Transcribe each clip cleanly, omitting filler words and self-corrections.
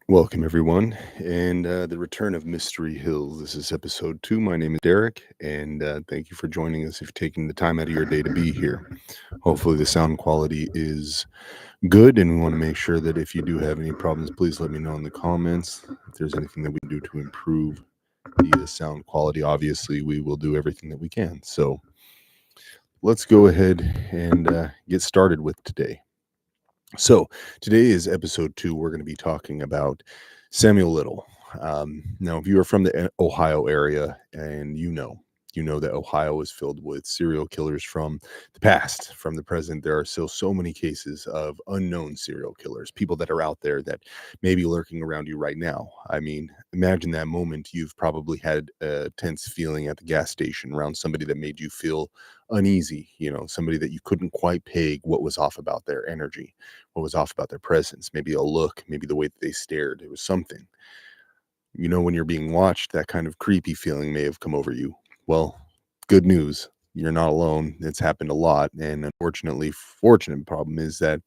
Welcome, everyone, and the return of Mystery Hills. This is episode 2. My name is Derek, and thank you for joining us if you're taking the time out of your day to be here. Hopefully, the sound quality is good, and we want to make sure that if you do have any problems, please let me know in the comments. If there's anything that we can do to improve the sound quality, obviously, we will do everything that we can. So, let's go ahead and get started with today. So today is episode 2. We're going to be talking about Samuel Little. Now, if you are from the Ohio area, and you know that Ohio is filled with serial killers from the past, from the present. There are still so many cases of unknown serial killers, people that are out there that may be lurking around you right now. I mean, imagine that moment. You've probably had a tense feeling at the gas station around somebody that made you feel uneasy, somebody that you couldn't quite peg what was off about their energy, what was off about their presence, maybe a look, maybe the way that they stared. It was something. When you're being watched, that kind of creepy feeling may have come over you. Well, good news. You're not alone. It's happened a lot. And unfortunately, fortunate problem is that,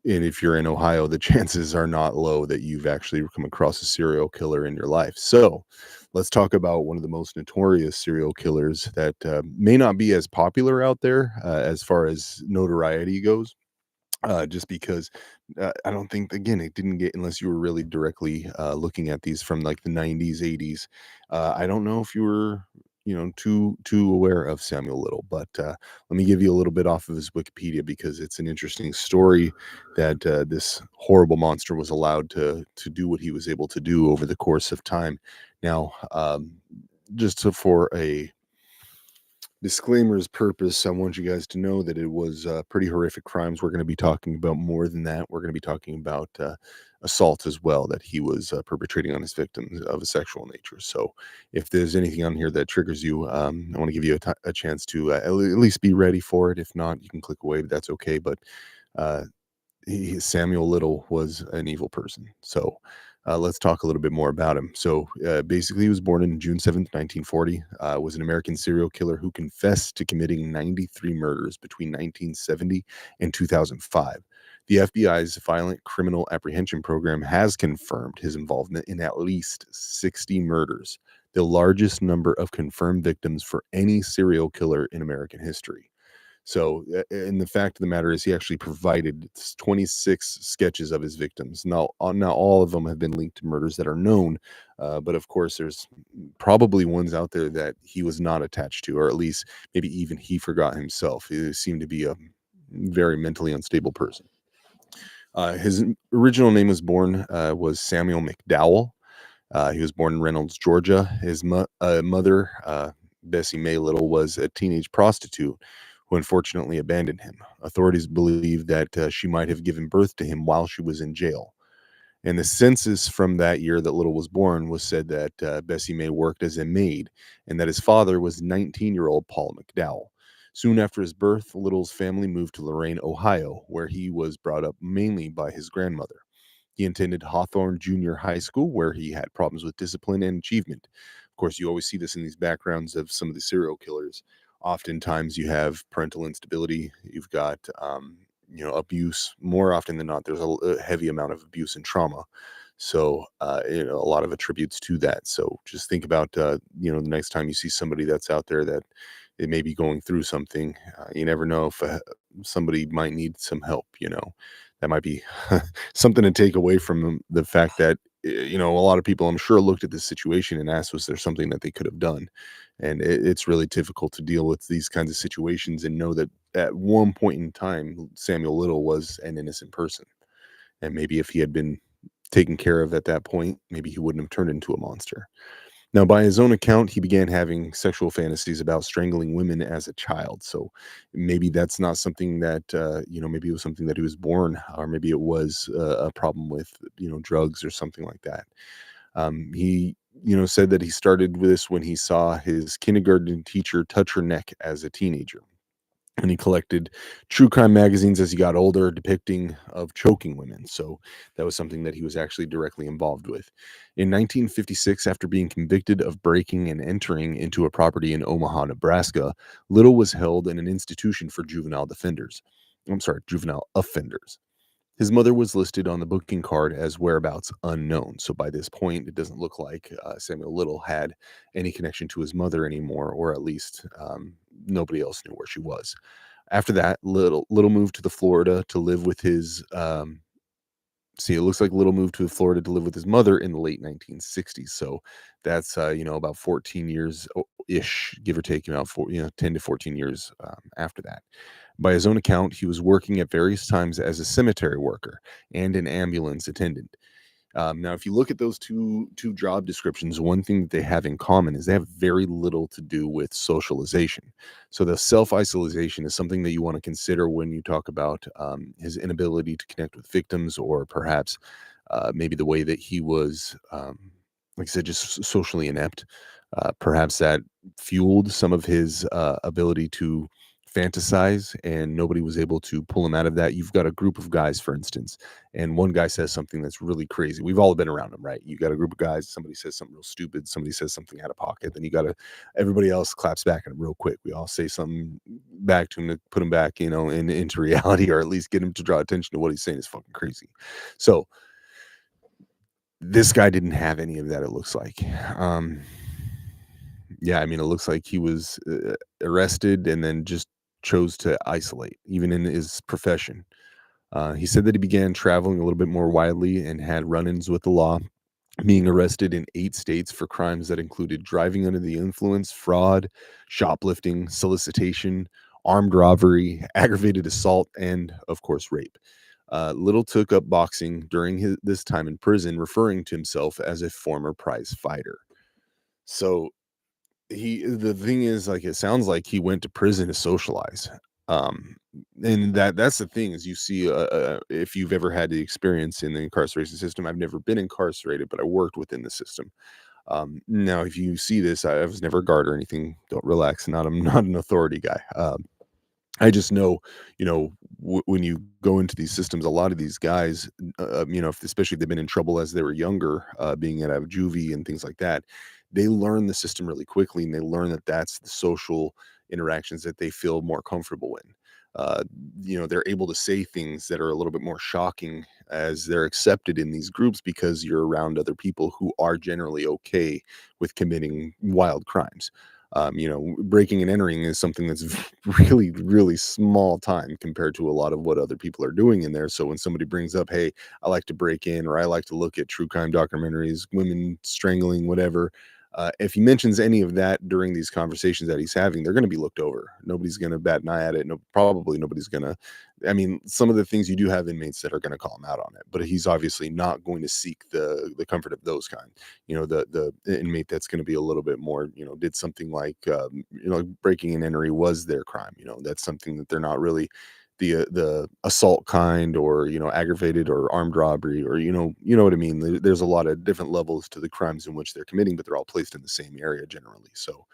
and if you're in Ohio, the chances are not low that you've actually come across a serial killer in your life. So let's talk about one of the most notorious serial killers that may not be as popular out there as far as notoriety goes, just because I don't think, again, it didn't get, unless you were really directly looking at these from like the 90s, 80s. I don't know if you were, too aware of Samuel Little, but let me give you a little bit off of his Wikipedia because it's an interesting story that this horrible monster was allowed to do what he was able to do over the course of time. Now, for a disclaimer's purpose, I want you guys to know that it was pretty horrific crimes. We're going to be talking about more than that. We're going to be talking about assault as well that he was perpetrating on his victims of a sexual nature. So, if there's anything on here that triggers you, I want to give you a chance to at least be ready for it. If not, you can click away, but that's okay. But uh, Samuel Little was an evil person. So let's talk a little bit more about him. So basically, he was born on June 7th, 1940, was an American serial killer who confessed to committing 93 murders between 1970 and 2005. The FBI's Violent Criminal Apprehension Program has confirmed his involvement in at least 60 murders, the largest number of confirmed victims for any serial killer in American history. So, and the fact of the matter is, he actually provided 26 sketches of his victims. Now all of them have been linked to murders that are known, but of course, there's probably ones out there that he was not attached to, or at least maybe even he forgot himself. He seemed to be a very mentally unstable person. His original name was Samuel McDowell. He was born in Reynolds, Georgia. His mother, Bessie May Little, was a teenage prostitute who unfortunately abandoned him. Authorities believe that she might have given birth to him while she was in jail. And the census from that year that Little was born was said that Bessie May worked as a maid and that his father was 19-year-old Paul McDowell. Soon after his birth, Little's family moved to Lorain, Ohio, where he was brought up mainly by his grandmother. He attended Hawthorne Junior High School, where he had problems with discipline and achievement. Of course, you always see this in these backgrounds of some of the serial killers. Oftentimes, you have parental instability. You've got, abuse. More often than not, there's a heavy amount of abuse and trauma. So, a lot of attributes to that. So, just think about, the next time you see somebody that's out there that it may be going through something. You never know if somebody might need some help. That might be something to take away from the fact that a lot of people, I'm sure, looked at this situation and asked, was there something that they could have done? And it's really difficult to deal with these kinds of situations and know that at one point in time, Samuel Little was an innocent person, and maybe if he had been taken care of at that point, maybe he wouldn't have turned into a monster. Now, by his own account, he began having sexual fantasies about strangling women as a child. So maybe that's not something that, maybe it was something that he was born, or maybe it was a problem with, drugs or something like that. He, said that he started with this when he saw his kindergarten teacher touch her neck as a teenager. And he collected true crime magazines as he got older, depicting of choking women. So that was something that he was actually directly involved with. In 1956, after being convicted of breaking and entering into a property in Omaha, Nebraska, Little was held in an institution for juvenile offenders. His mother was listed on the booking card as whereabouts unknown. So by this point, it doesn't look like Samuel Little had any connection to his mother anymore, or at least nobody else knew where she was. After that, Little moved to the Florida to live with his. See, it looks like Little moved to Florida to live with his mother in the late 1960s. So that's about 14 years ish, give or take, about 10 to 14 years after that. By his own account, he was working at various times as a cemetery worker and an ambulance attendant. Now, if you look at those two job descriptions, one thing that they have in common is they have very little to do with socialization. So the self isolation is something that you want to consider when you talk about his inability to connect with victims, or perhaps maybe the way that he was, like I said, just socially inept. Perhaps that fueled some of his ability to fantasize, and nobody was able to pull him out of that. You've got a group of guys, for instance, and one guy says something that's really crazy. We've all been around him, right? You got a group of guys, somebody says something real stupid, somebody says something out of pocket, then everybody else claps back at him real quick. We all say something back to him to put him back, into reality, or at least get him to draw attention to what he's saying is fucking crazy. So this guy didn't have any of that, it looks like. Yeah, I mean, it looks like he was arrested and then just chose to isolate, even in his profession. He said that he began traveling a little bit more widely and had run ins with the law, being arrested in 8 states for crimes that included driving under the influence, fraud, shoplifting, solicitation, armed robbery, aggravated assault, and, of course, rape. Little took up boxing during this time in prison, referring to himself as a former prize fighter. So the thing is, like, it sounds like he went to prison to socialize. Um, and that's the thing is you see, if you've ever had the experience in the incarceration system. I've never been incarcerated, but I worked within the system. Now, if you see this, I was never a guard or anything. Don't relax. I'm not an authority guy. I just know, when you go into these systems, a lot of these guys, especially if they've been in trouble as they were younger, being at a juvie and things like that, they learn the system really quickly, and they learn that that's the social interactions that they feel more comfortable in. Uh, they're able to say things that are a little bit more shocking as they're accepted in these groups because you're around other people who are generally okay with committing wild crimes. Breaking and entering is something that's really, really small time compared to a lot of what other people are doing in there. So when somebody brings up, hey, I like to break in, or I like to look at true crime documentaries, women strangling, whatever. If he mentions any of that during these conversations that he's having, they're going to be looked over. Nobody's going to bat an eye at it. No, probably nobody's going to. I mean, some of the things you do have inmates that are going to call him out on it, but he's obviously not going to seek the comfort of those kind. The inmate that's going to be a little bit more, did something like, breaking and entering was their crime. That's something that they're not really the assault kind, or aggravated or armed robbery, or what I mean. There's a lot of different levels to the crimes in which they're committing, but they're all placed in the same area generally. So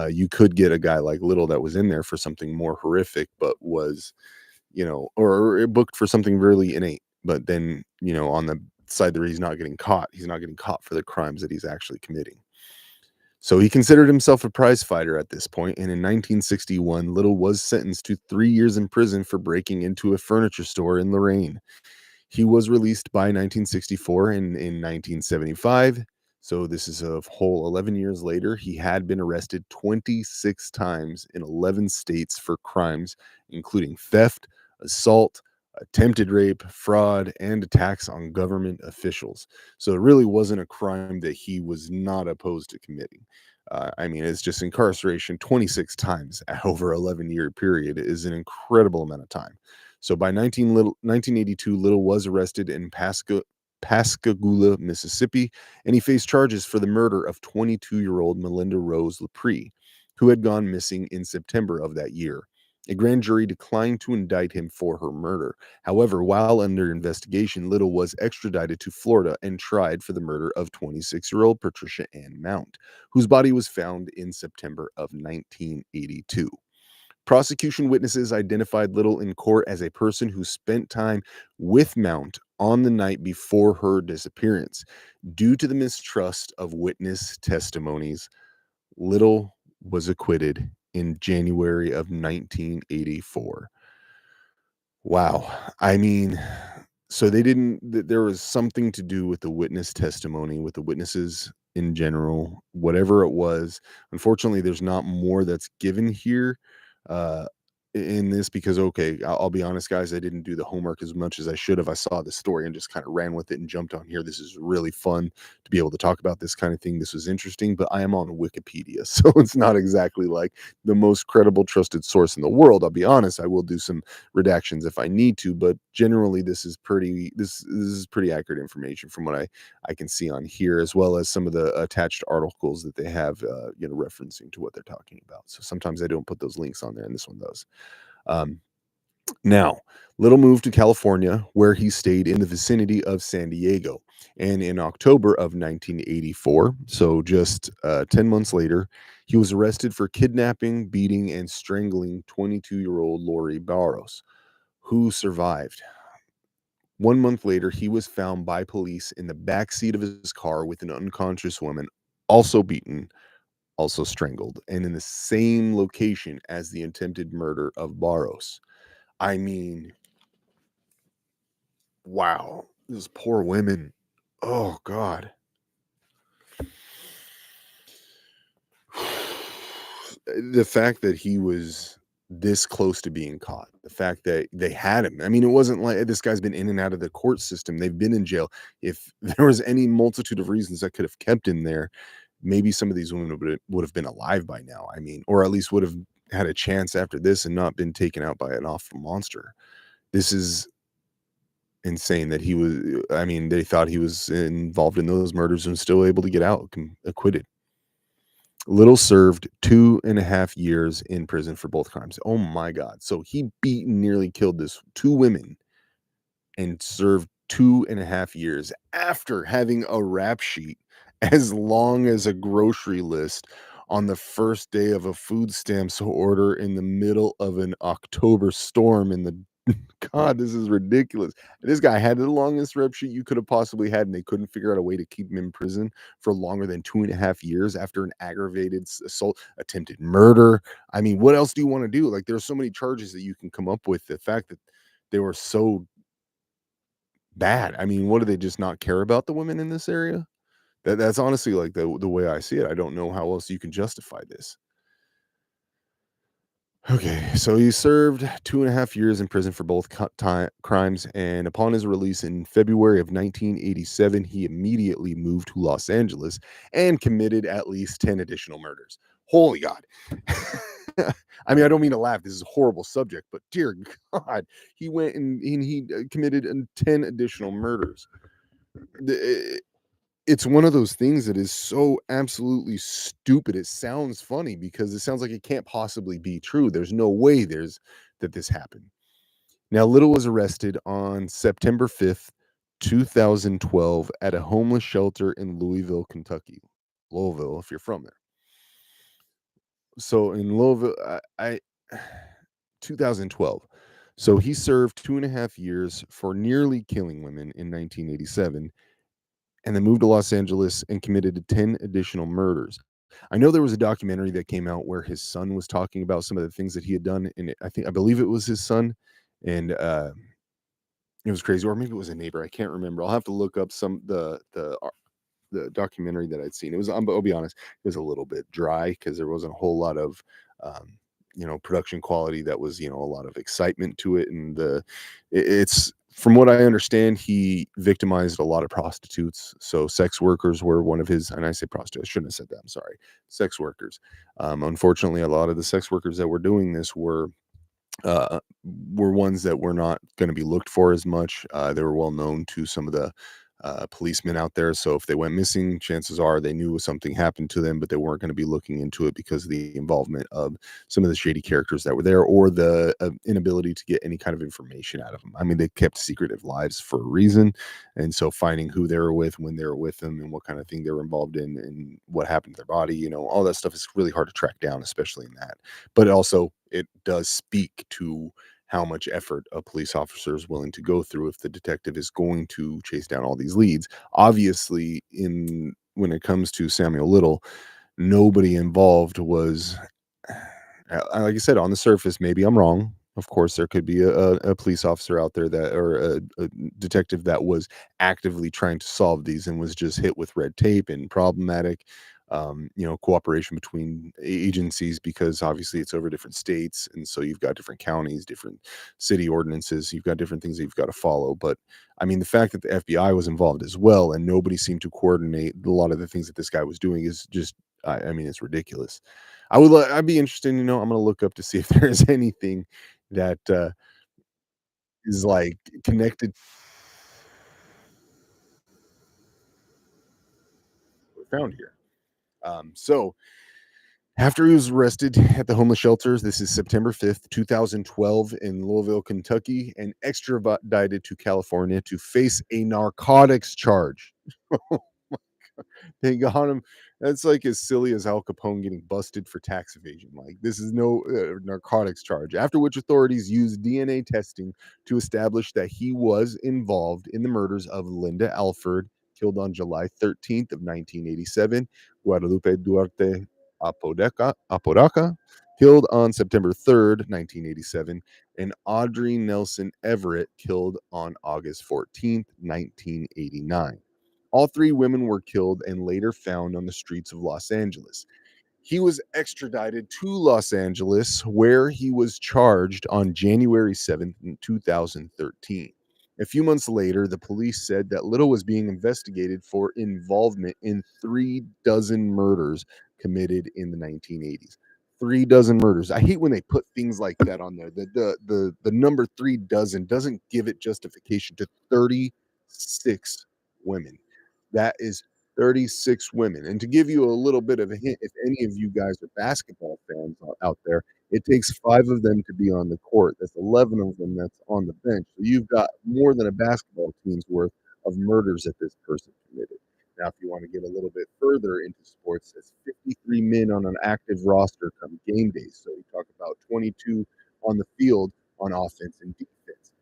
you could get a guy like Little that was in there for something more horrific, but was or booked for something really innate, but then on the side there, he's not getting caught for the crimes that he's actually committing. So he considered himself a prize fighter at this point, and in 1961, Little was sentenced to 3 years in prison for breaking into a furniture store in Lorraine. He was released by 1964, and in 1975, so this is a whole 11 years later, he had been arrested 26 times in 11 states for crimes including theft, assault, attempted rape, fraud, and attacks on government officials. So it really wasn't a crime that he was not opposed to committing. I mean, it's just incarceration 26 times over 11-year period is an incredible amount of time. So by 1982, Little was arrested in Pascagoula, Mississippi, and he faced charges for the murder of 22-year-old Melinda Rose Lepre, who had gone missing in September of that year. A grand jury declined to indict him for her murder. However, while under investigation, Little was extradited to Florida and tried for the murder of 26-year-old Patricia Ann Mount, whose body was found in September of 1982. Prosecution witnesses identified Little in court as a person who spent time with Mount on the night before her disappearance. Due to the mistrust of witness testimonies, Little was acquitted in January of 1984. Wow. I mean, So they didn't there was something to do with the witness testimony, with the witnesses in general, whatever it was. Unfortunately, there's not more that's given here, uh, in this because, okay, I'll be honest, guys, I didn't do the homework as much as I should have. I saw the story and just kinda ran with it and jumped on here. This is really fun to be able to talk about this kind of thing. This was interesting, but I am on Wikipedia, so it's not exactly like the most credible, trusted source in the world. I'll be honest, I will do some redactions if I need to, but generally this is pretty accurate information from what I can see on here, as well as some of the attached articles that they have, referencing to what they're talking about. So sometimes I don't put those links on there, and this one does. Um, Now, Little moved to California, where he stayed in the vicinity of San Diego. And in October of 1984, so just 10 months later, he was arrested for kidnapping, beating, and strangling 22-year-old Lori Barros, who survived. 1 month later, he was found by police in the back seat of his car with an unconscious woman, also beaten, also strangled, and in the same location as the attempted murder of Barros. I mean, wow, those poor women. Oh God. The fact that he was this close to being caught, the fact that they had him. I mean, it wasn't like this guy's been in and out of the court system. They've been in jail. If there was any multitude of reasons that could have kept him there, maybe some of these women would have been alive by now. I mean, or at least would have had a chance after this and not been taken out by an awful monster. This is insane that he was, I mean, they thought he was involved in those murders and still able to get out acquitted. Little served 2.5 years in prison for both crimes. Oh my God. So he beat and nearly killed this two women and served 2.5 years after having a rap sheet as long as a grocery list on the first day of a food stamps order in the middle of an October storm in the God, this is ridiculous. This guy had the longest rep sheet you could have possibly had, and they couldn't figure out a way to keep him in prison for longer than 2.5 years after an aggravated assault, attempted murder. I mean, what else do you want to do? Like, there's so many charges that you can come up with. The fact that they were so bad. I mean, what do they just not care about the women in this area? That's honestly like the way I see it. I don't know how else you can justify this. Okay, so he served 2.5 years in prison for both crimes, and upon his release in February of 1987, he immediately moved to Los Angeles and committed at least 10 additional murders. Holy God. I mean, I don't mean to laugh. This is a horrible subject, but dear God, he went and he committed 10 additional murders. It's one of those things that is so absolutely stupid. It sounds funny because it sounds like it can't possibly be true. There's no way that this happened. Now, Little was arrested on September 5th, 2012 at a homeless shelter in Louisville, Kentucky. Louisville, if you're from there. So in Louisville, I 2012. So he served 2.5 years for nearly killing women in 1987 and then moved to Los Angeles and committed 10 additional murders. I know there was a documentary that came out where his son was talking about some of the things that he had done, and I believe it was his son, and it was crazy, or maybe it was a neighbor. I can't remember. I'll have to look up the documentary that I'd seen. It was, I'll be honest, it was a little bit dry because there wasn't a whole lot of, production quality that was, a lot of excitement to it. And it's, from what I understand, he victimized a lot of prostitutes. So sex workers were one of his, and I say prostitutes, I shouldn't have said that. I'm sorry. Sex workers. Unfortunately, a lot of the sex workers that were doing this were ones that were not going to be looked for as much. They were well known to some of the policemen out there. So if they went missing, chances are they knew something happened to them, but they weren't going to be looking into it because of the involvement of some of the shady characters that were there, or the inability to get any kind of information out of them. I mean, they kept secretive lives for a reason. And so finding who they were with, when they were with them, and what kind of thing they were involved in, and what happened to their body, all that stuff is really hard to track down, especially in that. But also, it does speak to how much effort a police officer is willing to go through if the detective is going to chase down all these leads. Obviously, when it comes to Samuel Little, nobody involved was, like I said, on the surface, maybe I'm wrong, Of course, there could be a police officer out there that or a detective that was actively trying to solve these and was just hit with red tape and problematic, cooperation between agencies because obviously it's over different states, and so you've got different counties, different city ordinances. You've got different things that you've got to follow. But I mean, the fact that the FBI was involved as well and nobody seemed to coordinate a lot of the things that this guy was doing is just, I mean, it's ridiculous. I'd be interested. I'm going to look up to see if there is anything that, is, like, connected found here. So after he was arrested at the homeless shelters, this is September 5th, 2012 in Louisville, Kentucky, and extradited to California to face a narcotics charge. They got him. That's like as silly as Al Capone getting busted for tax evasion. Like this is no narcotics charge. After which authorities used DNA testing to establish that he was involved in the murders of Linda Alford, killed on July 13th of 1987, Guadalupe Duarte Apodaca, killed on September 3rd, 1987, and Audrey Nelson Everett, killed on August 14th, 1989. All three women were killed and later found on the streets of Los Angeles. He was extradited to Los Angeles, where he was charged on January 7th, 2013. A few months later, the police said that Little was being investigated for involvement in 3 dozen murders committed in the 1980s. 3 dozen murders. I hate when they put things like that on there. The number 3 dozen doesn't give it justification to 36 women. That is 36 women. And to give you a little bit of a hint, if any of you guys are basketball fans out there, it takes 5 of them to be on the court. That's 11 of them that's on the bench. So you've got more than a basketball team's worth of murders that this person committed. Now, if you want to get a little bit further into sports, it's 53 men on an active roster come game day. So we talk about 22 on the field on offense and defense.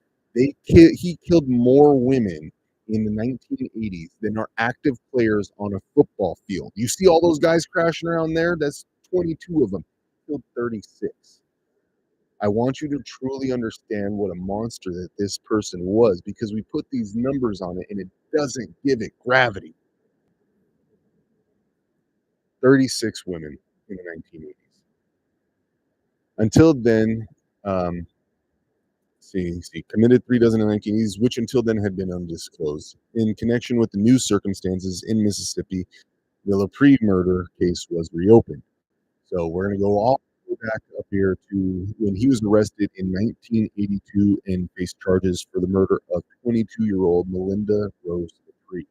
He killed more women in the 1980s than are active players on a football field. You see all those guys crashing around there? That's 22 of them. He killed 36. I want you to truly understand what a monster that this person was because we put these numbers on it and it doesn't give it gravity. 36 women in the 1980s. Until then, um, committed 3 dozen in the 1980s, which until then had been undisclosed. In connection with the new circumstances in Mississippi, the LaPree murder case was reopened. So we're going to go all the way back up here to when he was arrested in 1982 and faced charges for the murder of 22-year-old Melinda Rose LaPree.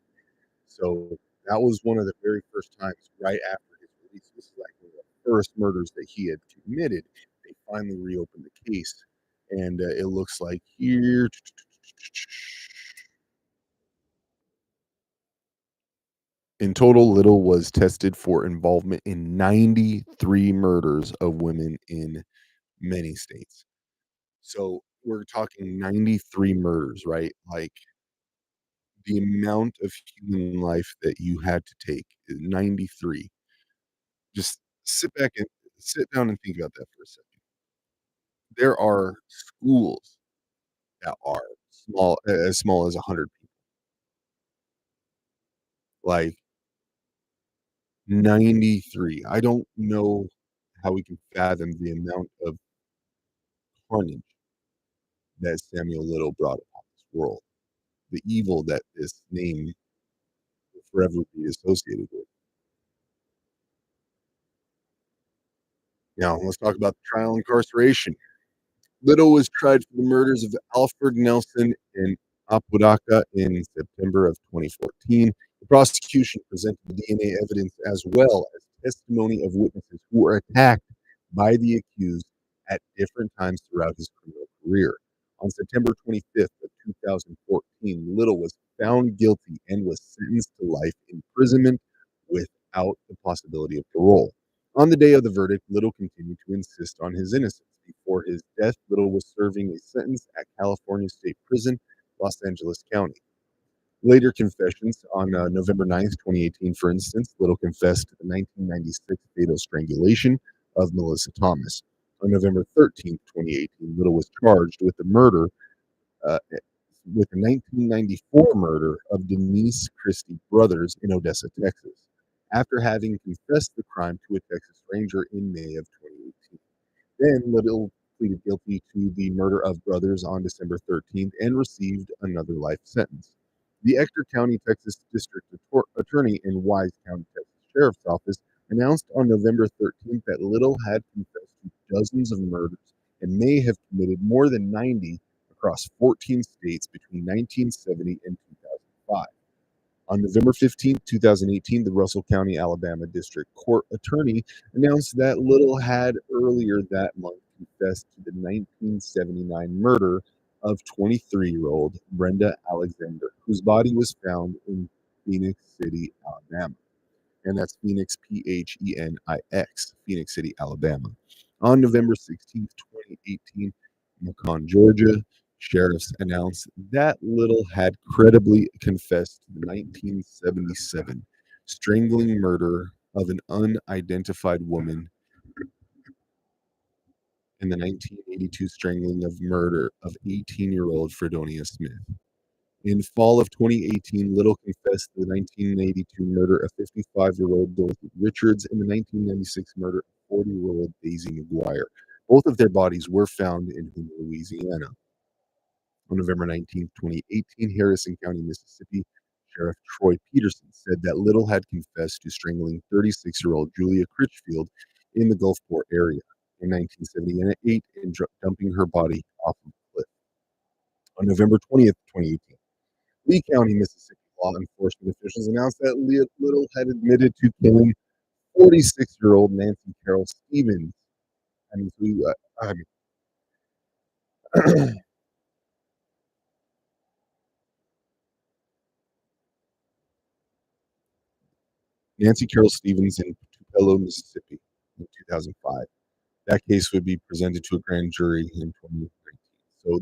So that was one of the very first times right after his release. This is like one of the first murders that he had committed. They finally reopened the case, and it looks like here. In total, Little was tested for involvement in 93 murders of women in many states. So we're talking 93 murders, right? Like the amount of human life that you had to take is 93. Just sit back and sit down and think about that for a second. There are schools that are as small as 100 people, like 93. I don't know how we can fathom the amount of carnage that Samuel Little brought upon this world, the evil that this name will forever be associated with. Now, let's talk about the trial and incarceration. Little was tried for the murders of Alfred Nelson and Apodaca in September of 2014. The prosecution presented DNA evidence as well as testimony of witnesses who were attacked by the accused at different times throughout his criminal career. On September 25th of 2014, Little was found guilty and was sentenced to life imprisonment without the possibility of parole. On the day of the verdict, Little continued to insist on his innocence. Before his death, Little was serving a sentence at California State Prison, Los Angeles County. Later confessions on November 9th, 2018, for instance, Little confessed to the 1996 fatal strangulation of Melissa Thomas. On November 13th, 2018, Little was charged with the murder uh, with the 1994 murder of Denise Christie brothers in Odessa, Texas, after having confessed the crime to a Texas ranger in May of 2018. Then Little pleaded guilty to the murder of brothers on December 13th and received another life sentence. The Ector County, Texas District Attorney and Wise County, Texas Sheriff's Office announced on November 13th that Little had confessed to dozens of murders and may have committed more than 90 across 14 states between 1970 and 2005. On November 15th, 2018, the Russell County, Alabama District Court Attorney announced that Little had earlier that month confessed to the 1979 murder of 23-year-old Brenda Alexander, whose body was found in Phoenix City, Alabama. And that's Phoenix, Phenix, Phoenix City, Alabama. On November 16th, 2018, Macon, Georgia, sheriffs announced that Little had credibly confessed to the 1977 strangling murder of an unidentified woman and the 1982 strangling of murder of 18-year-old Fredonia Smith. In fall of 2018, Little confessed to the 1982 murder of 55-year-old Dorothy Richards and the 1996 murder of 40-year-old Daisy McGuire. Both of their bodies were found in Houma, Louisiana. On November 19th, 2018, Harrison County, Mississippi, Sheriff Troy Peterson said that Little had confessed to strangling 36-year-old Julia Critchfield in the Gulfport area in 1978 and dumping her body off of a cliff. On November 20th, 2018, Lee County, Mississippi law enforcement officials announced that Little had admitted to killing 46-year-old Nancy Carol Stevens. I mean, I mean Nancy Carol Stevens in Tupelo, Mississippi in 2005. That case would be presented to a grand jury in 2019. So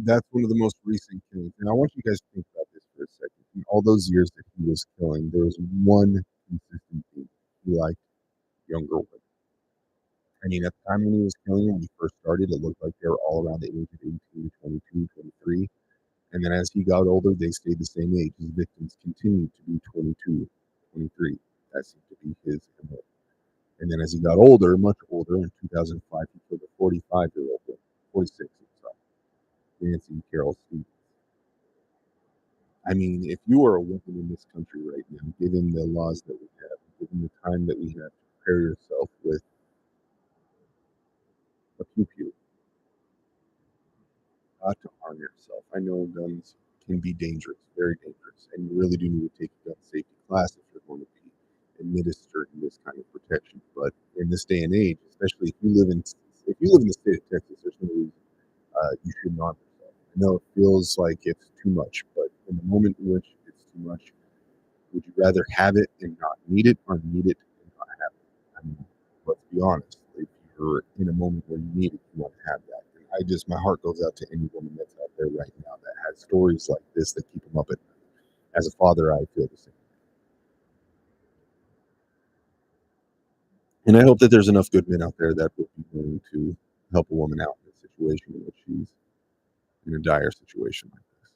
that's one of the most recent killings. And I want you guys to think about this for a second. In all those years that he was killing, there was one consistent theme. He liked younger women. I mean, at the time when he was killing them, when he first started, it looked like they were all around the age of 18, 22, 23. And then as he got older, they stayed the same age. His victims continued to be 22, 23. That seemed to be his MO. And then as he got older, much older, in 2005, he killed a 45-year-old woman, 46, sorry, Nancy Carol Stevens. I mean, if you are a woman in this country right now, given the laws that we have, given the time that we have to prepare yourself with a pew pew, got to arm yourself. I know guns can be dangerous, very dangerous, and you really do need to take a gun safety class if you're going to be administering this kind of protection. But in this day and age, especially if you live in the state of Texas, there's no reason you shouldn't arm yourself. I know it feels like it's too much, but in the moment in which it's too much, would you rather have it and not need it, or need it and not have it? I mean, let's be honest. If you're in a moment where you need it, you want to have that. And my heart goes out to any woman that's out there right now that has stories like this that keep them up at night. As a father, I feel the same. And I hope that there's enough good men out there that would be willing to help a woman out in a situation in which she's in a dire situation like this.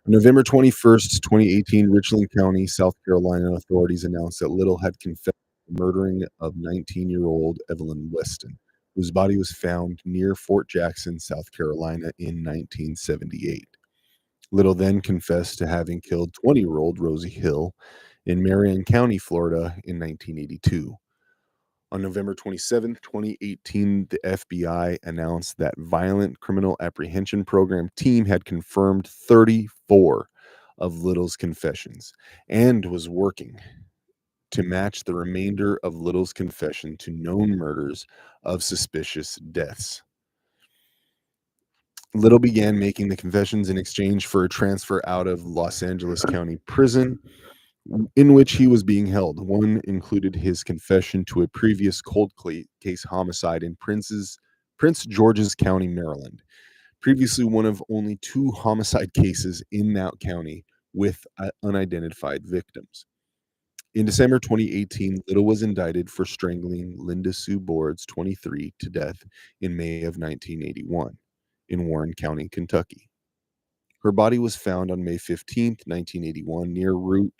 On November 21st, 2018, Richland County, South Carolina authorities announced that Little had confessed to the murdering of 19-year-old Evelyn Weston, whose body was found near Fort Jackson, South Carolina in 1978. Little then confessed to having killed 20-year-old Rosie Hill in Marion County, Florida in 1982. On November 27th, 2018, the FBI announced that Violent Criminal Apprehension Program team had confirmed 34 of Little's confessions and was working to match the remainder of Little's confession to known murders of suspicious deaths. Little began making the confessions in exchange for a transfer out of Los Angeles County Prison in which he was being held. One included his confession to a previous cold case homicide in Prince George's County, Maryland, previously one of only 2 homicide cases in that county with unidentified victims. In December 2018, Little was indicted for strangling Linda Sue Boards, 23, to death in May of 1981 in Warren County, Kentucky. Her body was found on May 15th, 1981, near Route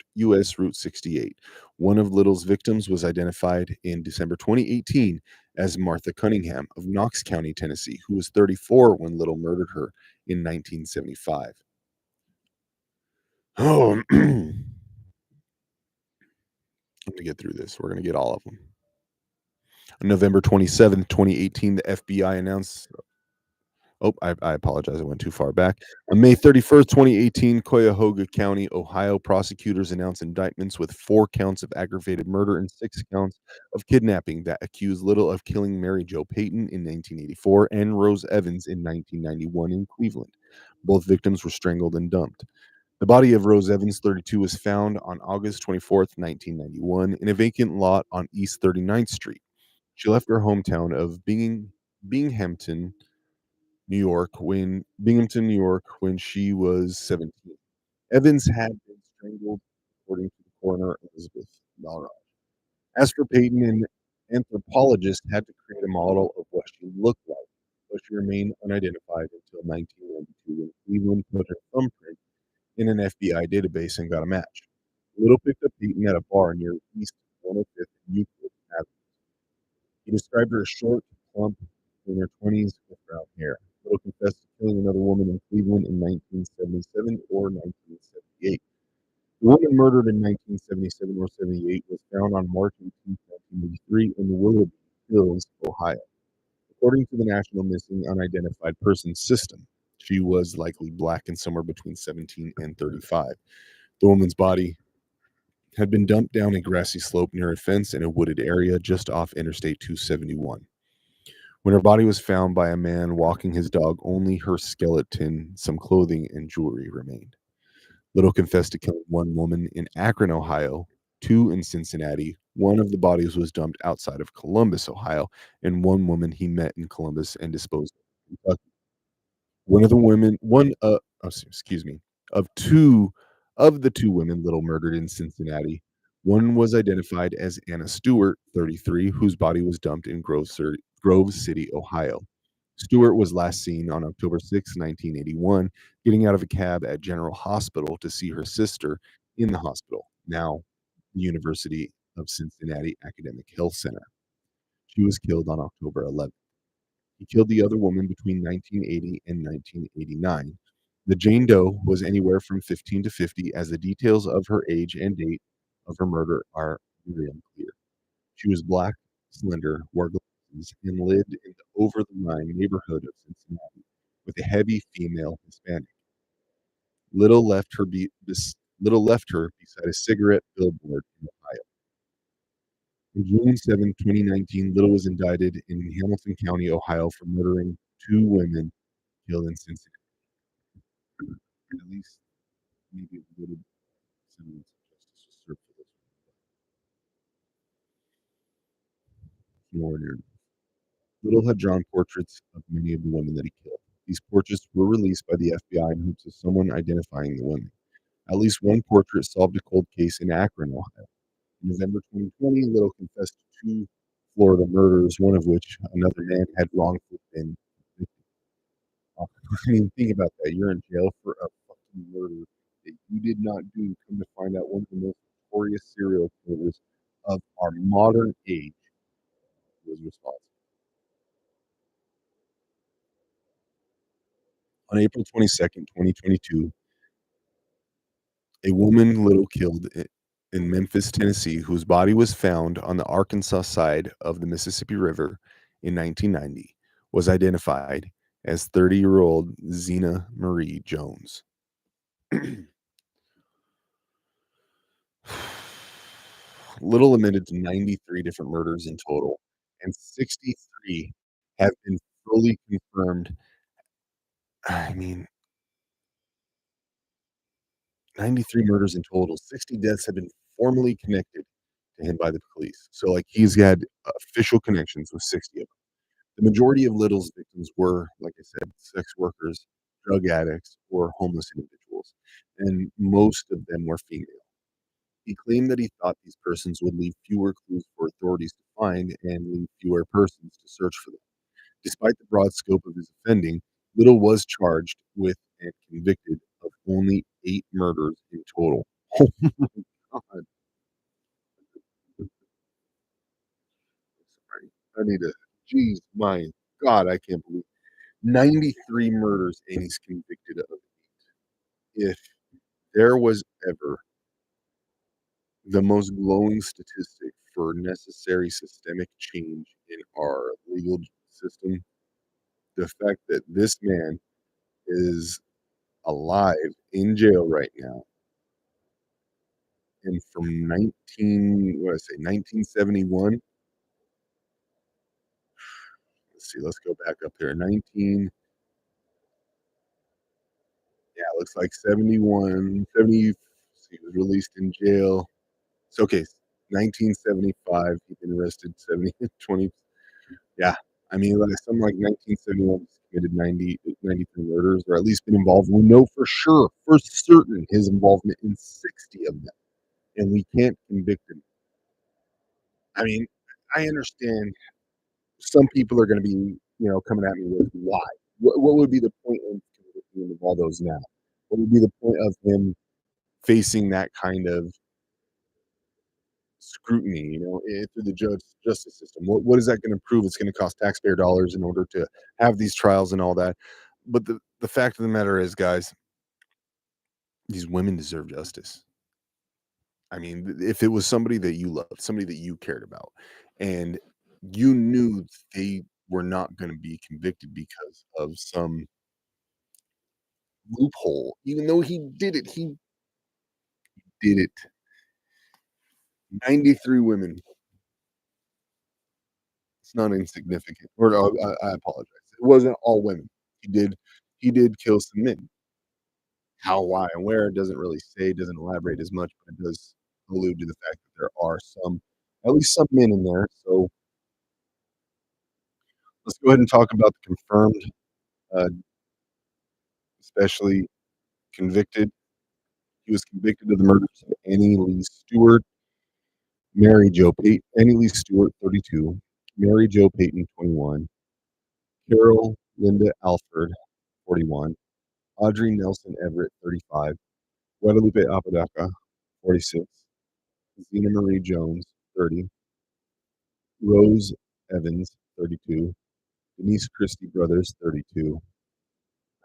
68. One of Little's victims was identified in December 2018 as Martha Cunningham of Knox County, Tennessee, who was 34 when Little murdered her in 1975. Oh, I'm going to get through this. We're going to get all of them. On November 27th, 2018, the FBI announced. Oh, I apologize. I went too far back. On May 31st, 2018, Cuyahoga County, Ohio prosecutors announced indictments with 4 counts of aggravated murder and 6 counts of kidnapping that accuse Little of killing Mary Jo Payton in 1984 and Rose Evans in 1991 in Cleveland. Both victims were strangled and dumped. The body of Rose Evans, 32, was found on August 24th, 1991, in a vacant lot on East 39th Street. She left her hometown of Binghamton, New York, when she was 17. Evans had been strangled, according to the coroner, Elizabeth Malraux. As for Peyton, an anthropologist had to create a model of what she looked like, but she remained unidentified until 1992 when Cleveland put her thumbprint in an FBI database and got a match. Little picked up Peyton at a bar near East 105th and Euclid Avenue. He described her as short, plump, in her 20s with brown hair. Little confessed to killing another woman in Cleveland in 1977 or 1978. The woman murdered in 1977 or 78 was found on March 18, 1983 in Willoughby Hills, Ohio. According to the National Missing Unidentified Persons System, she was likely black and somewhere between 17 and 35. The woman's body had been dumped down a grassy slope near a fence in a wooded area just off Interstate 271. When her body was found by a man walking his dog, only her skeleton, some clothing, and jewelry remained. Little confessed to killing one woman in Akron, Ohio, 2 in Cincinnati. One of the bodies was dumped outside of Columbus, Ohio, and one woman he met in Columbus and disposed of in Kentucky. One of the women, excuse me, of the two women Little murdered in Cincinnati, one was identified as Anna Stewart, 33, whose body was dumped in Grove City, Ohio. Stewart was last seen on October 6, 1981, getting out of a cab at General Hospital to see her sister in the hospital, now the University of Cincinnati Academic Health Center. She was killed on October 11th. He killed the other woman between 1980 and 1989. The Jane Doe was anywhere from 15 to 50, as the details of her age and date of her murder are very unclear. She was black, slender, wore glasses, and lived in the Over the Rhine neighborhood of Cincinnati with a heavy female Hispanic. Little left her beside a cigarette billboard in Ohio. On June 7, 2019, Little was indicted in Hamilton County, Ohio, for murdering 2 women killed in Cincinnati. At least maybe a little semblance of justice was served for this one. Nowhere near. Little had drawn portraits of many of the women that he killed. These portraits were released by the FBI in hopes of someone identifying the women. At least one portrait solved a cold case in Akron, Ohio. In November 2020, Little confessed to 2 Florida murders, one of which another man had wrongfully been convicted. I mean, think about that. You're in jail for a fucking murder that you did not do. Come to find out, one of the most notorious serial killers of our modern age was responsible. On April 22nd, 2022, a woman Little killed in Memphis, Tennessee, whose body was found on the Arkansas side of the Mississippi River in 1990, was identified as 30-year-old Zena Marie Jones. Little admitted to 93 different murders in total, and 63 have been fully confirmed. I mean, 93 murders in total. 60 deaths have been formally connected to him by the police. So, like, he's had official connections with 60 of them. The majority of Little's victims were, like I said, sex workers, drug addicts, or homeless individuals, and most of them were female. He claimed that he thought these persons would leave fewer clues for authorities to find and leave fewer persons to search for them. Despite the broad scope of his offending, Little was charged with and convicted of only 8 murders in total. Oh my god. Sorry. I need to Jeez, my god, I can't believe 93 murders and he's convicted of. If there was ever the most glowing statistic for necessary systemic change in our legal system, the fact that this man is alive in jail right now, and from 1971. Let's see, let's go back up there. 19 Yeah, it looks like 71, 70. He was released in jail. So, okay, 1975, he's been arrested 70 20. Yeah, I mean, like, something like 1971, he's committed 93 murders, or at least been involved. We know for sure, for certain, his involvement in 60 of them, and we can't convict him. I mean, I understand some people are gonna be, coming at me with why. What would be the point of convicting him of all those now? What would be the point of him facing that kind of scrutiny, through the justice system? What is that gonna prove? It's gonna cost taxpayer dollars in order to have these trials and all that. But the fact of the matter is, guys, these women deserve justice. I mean, if it was somebody that you loved, somebody that you cared about, and you knew they were not gonna be convicted because of some loophole, even though he did it. 93 women. It's not insignificant. Or no, I apologize. It wasn't all women. He did kill some men. How, why, and where, it doesn't really say, doesn't elaborate as much, but it does allude to the fact that there are some, at least some men in there. So let's go ahead and talk about the confirmed, uh, especially convicted. He was convicted of the murders of Annie Lee Stewart, Annie Lee Stewart, 32, Mary Jo Payton, 21, Carol Linda Alford, 41, Audrey Nelson Everett, 35, Guadalupe Apodaca, 46, Zena Marie Jones, 30, Rose Evans, 32, Denise Christie Brothers, 32.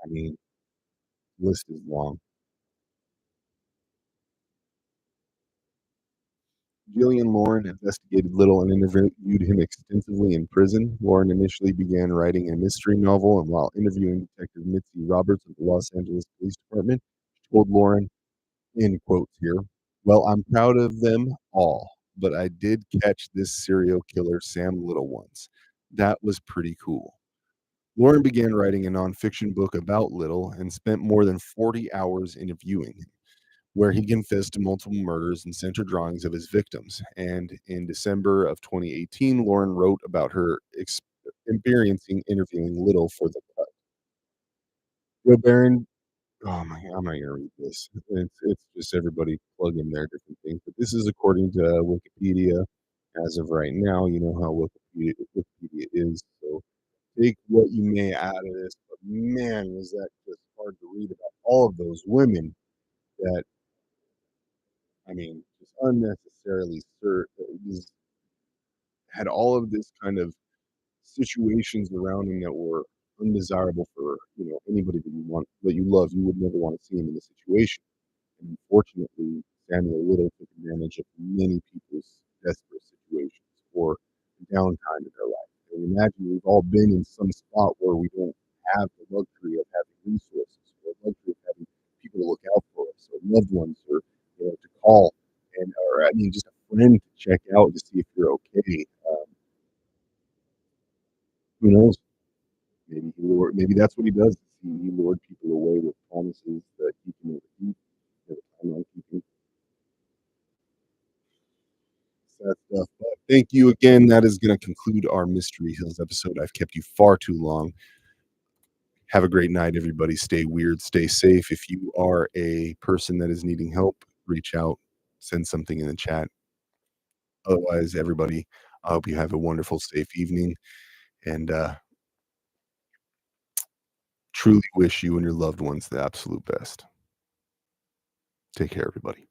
I mean, the list is long. Gillian Lauren investigated Little and interviewed him extensively in prison. Lauren initially began writing a mystery novel, and while interviewing Detective Mitzi Roberts of the Los Angeles Police Department, she told Lauren, in quotes here, "Well, I'm proud of them all, but I did catch this serial killer Sam Little once. That was pretty cool." Lauren began writing a nonfiction book about Little and spent more than 40 hours interviewing him, where he confessed to multiple murders and sent her drawings of his victims. And in December of 2018, Lauren wrote about her experiencing interviewing Little for the cut. Joe Barron, oh my, I'm not gonna read this. It's just everybody plug in their different things. But this is according to Wikipedia as of right now. You know how Wikipedia is. So take what you may out of this. But man, was that just hard to read about all of those women that, I mean, just unnecessarily just had all of this kind of situations around him that were undesirable for, anybody that you love. You would never want to see him in a situation. And unfortunately, Samuel Little took advantage of many people's desperate situations or downtime in their life. And imagine we've all been in some spot where we don't have the luxury of having resources or the luxury of having people to look out for us or loved ones or, to call and, or I mean, just a friend to check out to see if you're okay. Who knows? Maybe that's what he does. He lured people away with promises that he can never keep. Never time on keeping. Sad stuff. But thank you again. That is going to conclude our Mystery Hills episode. I've kept you far too long. Have a great night, everybody. Stay weird, stay safe. If you are a person that is needing help, reach out. send something in the chat. Otherwise, everybody, I hope you have a wonderful, safe evening, and, truly wish you and your loved ones the absolute best. Take care, everybody.